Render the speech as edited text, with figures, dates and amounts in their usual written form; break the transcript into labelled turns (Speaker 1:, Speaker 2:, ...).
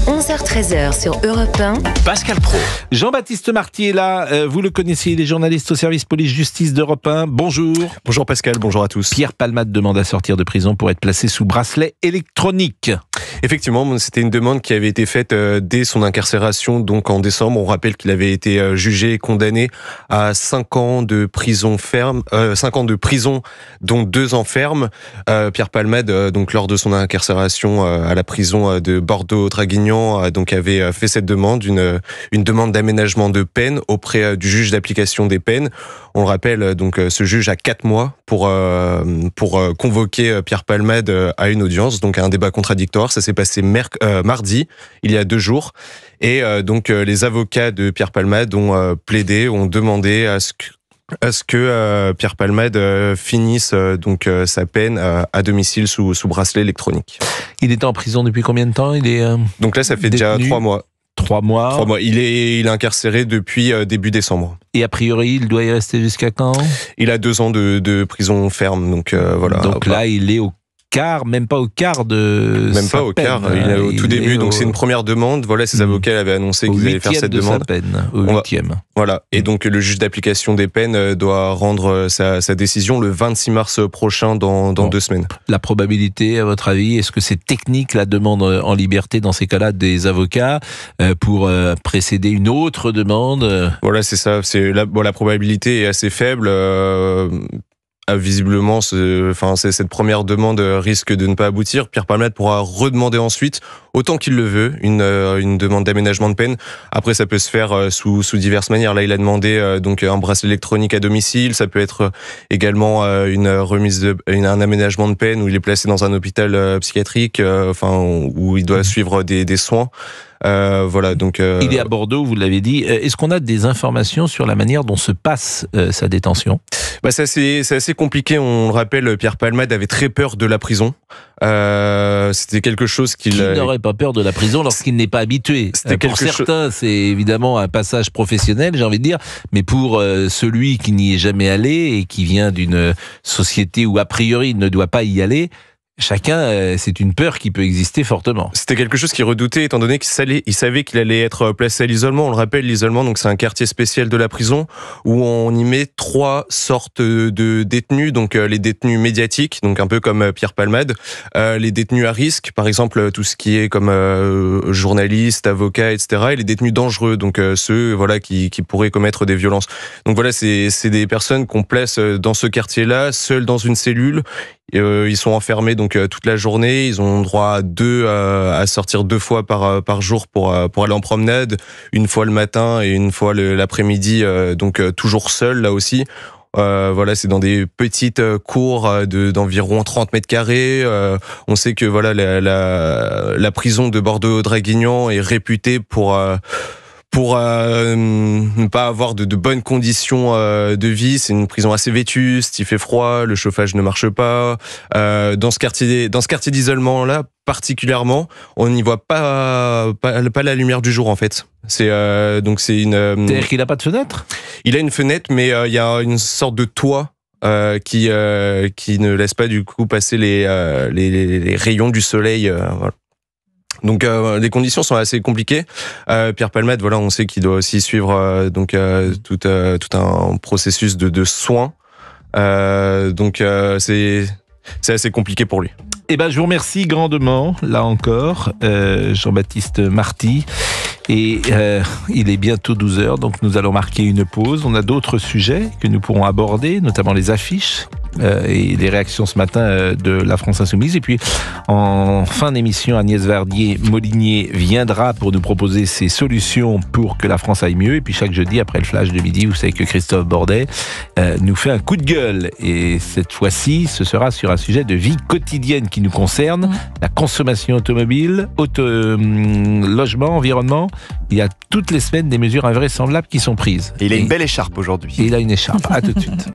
Speaker 1: 11h-13h sur Europe 1.
Speaker 2: Pascal Praud.
Speaker 3: Jean-Baptiste Marty est là, vous le connaissez, il est journaliste au service police-justice d'Europe 1. Bonjour.
Speaker 2: Bonjour Pascal, bonjour à tous.
Speaker 3: Pierre Palmade demande à sortir de prison pour être placé sous bracelet électronique.
Speaker 2: Effectivement, c'était une demande qui avait été faite dès son incarcération, donc en décembre. On rappelle qu'il avait été jugé et condamné à 5 ans de prison ferme, 5 ans de prison, dont 2 ans ferme. Pierre Palmade, donc lors de son incarcération à la prison de Bordeaux-Draguignan, donc avait fait cette demande, une demande d'aménagement de peine auprès du juge d'application des peines. On le rappelle, donc ce juge a 4 mois pour convoquer Pierre Palmade à une audience, donc à un débat contradictoire. Ça s'est passé mardi, il y a 2 jours. Et donc les avocats de Pierre Palmade ont plaidé, ont demandé à ce que Pierre Palmade finisse donc sa peine à domicile sous bracelet électronique.
Speaker 3: Il était en prison depuis combien de temps ?
Speaker 2: Donc là, ça fait déjà 3 mois.
Speaker 3: 3 mois.
Speaker 2: 3 mois. Il est incarcéré depuis début décembre.
Speaker 3: Et a priori, il doit y rester jusqu'à quand ?
Speaker 2: Il a 2 ans de prison ferme, donc voilà.
Speaker 3: Donc là, il est au quart, même pas au quart de
Speaker 2: Même
Speaker 3: sa
Speaker 2: pas au
Speaker 3: peine.
Speaker 2: quart, il est au tout début, donc c'est une première demande. Voilà, ses avocats avaient annoncé qu'ils allaient faire cette demande.
Speaker 3: Sa peine, au 8e.
Speaker 2: Voilà, et donc le juge d'application des peines doit rendre sa décision le 26 mars prochain, dans 2 semaines.
Speaker 3: La probabilité, à votre avis, est-ce que c'est technique la demande en liberté dans ces cas-là des avocats pour précéder une autre demande ?
Speaker 2: Voilà, c'est ça. La probabilité est assez faible. Visiblement, cette première demande risque de ne pas aboutir. Pierre Palmade pourra redemander ensuite, autant qu'il le veut, une demande d'aménagement de peine. Après, ça peut se faire sous diverses manières. Là, il a demandé donc un bracelet électronique à domicile. Ça peut être également un aménagement de peine où il est placé dans un hôpital psychiatrique, où il doit suivre des soins. Voilà, donc
Speaker 3: il est à Bordeaux, vous l'avez dit. Est-ce qu'on a des informations sur la manière dont se passe sa détention ?
Speaker 2: C'est assez compliqué. On le rappelle, Pierre Palmade avait très peur de la prison. C'était quelque chose qu'il...
Speaker 3: Qui n'aurait pas peur de la prison lorsqu'il n'est pas habitué ? Pour certains, c'est évidemment un passage professionnel, j'ai envie de dire, mais pour celui qui n'y est jamais allé et qui vient d'une société où a priori il ne doit pas y aller, chacun, c'est une peur qui peut exister fortement.
Speaker 2: C'était quelque chose qu'il redoutait, étant donné qu'il savait qu'il allait être placé à l'isolement. On le rappelle, l'isolement, donc c'est un quartier spécial de la prison où on y met 3 sortes de détenus. Donc les détenus médiatiques, donc un peu comme Pierre Palmade, les détenus à risque, par exemple tout ce qui est comme journalistes, avocats, etc. Et les détenus dangereux, donc ceux qui pourraient commettre des violences. Donc voilà, c'est des personnes qu'on place dans ce quartier-là, seuls dans une cellule. Ils sont enfermés donc toute la journée. Ils ont droit à sortir 2 fois par jour pour aller en promenade, une fois le matin et une fois l'après-midi, donc toujours seuls là aussi. Voilà, c'est dans des petites cours d'environ 30 mètres carrés. On sait que voilà la prison de Bordeaux-Draguignan est réputée pour ne pas avoir de bonnes conditions de vie. C'est une prison assez vétuste, il fait froid, le chauffage ne marche pas. Dans ce quartier d'isolement là, particulièrement, on n'y voit pas la lumière du jour en fait. C'est-à-dire
Speaker 3: qu'il n'a pas de fenêtre ?
Speaker 2: Il a une fenêtre, mais il y a une sorte de toit qui ne laisse pas du coup passer les rayons du soleil. Voilà. Donc les conditions sont assez compliquées. Pierre Palmade, voilà, on sait qu'il doit aussi suivre tout un processus de soins. Donc c'est assez compliqué pour lui.
Speaker 3: Eh ben, je vous remercie grandement, là encore, Jean-Baptiste Marty. Et il est bientôt 12h, donc nous allons marquer une pause. On a d'autres sujets que nous pourrons aborder, notamment les affiches et les réactions ce matin de la France Insoumise. Et puis, en fin d'émission, Agnès Vardier-Molinier viendra pour nous proposer ses solutions pour que la France aille mieux. Et puis, chaque jeudi, après le flash de midi, vous savez que Christophe Bordet nous fait un coup de gueule. Et cette fois-ci, ce sera sur un sujet de vie quotidienne qui nous concerne, la consommation automobile, logement, environnement. Il y a toutes les semaines des mesures invraisemblables qui sont prises.
Speaker 4: Et il a une belle écharpe aujourd'hui.
Speaker 3: Et il a une écharpe. À tout de suite.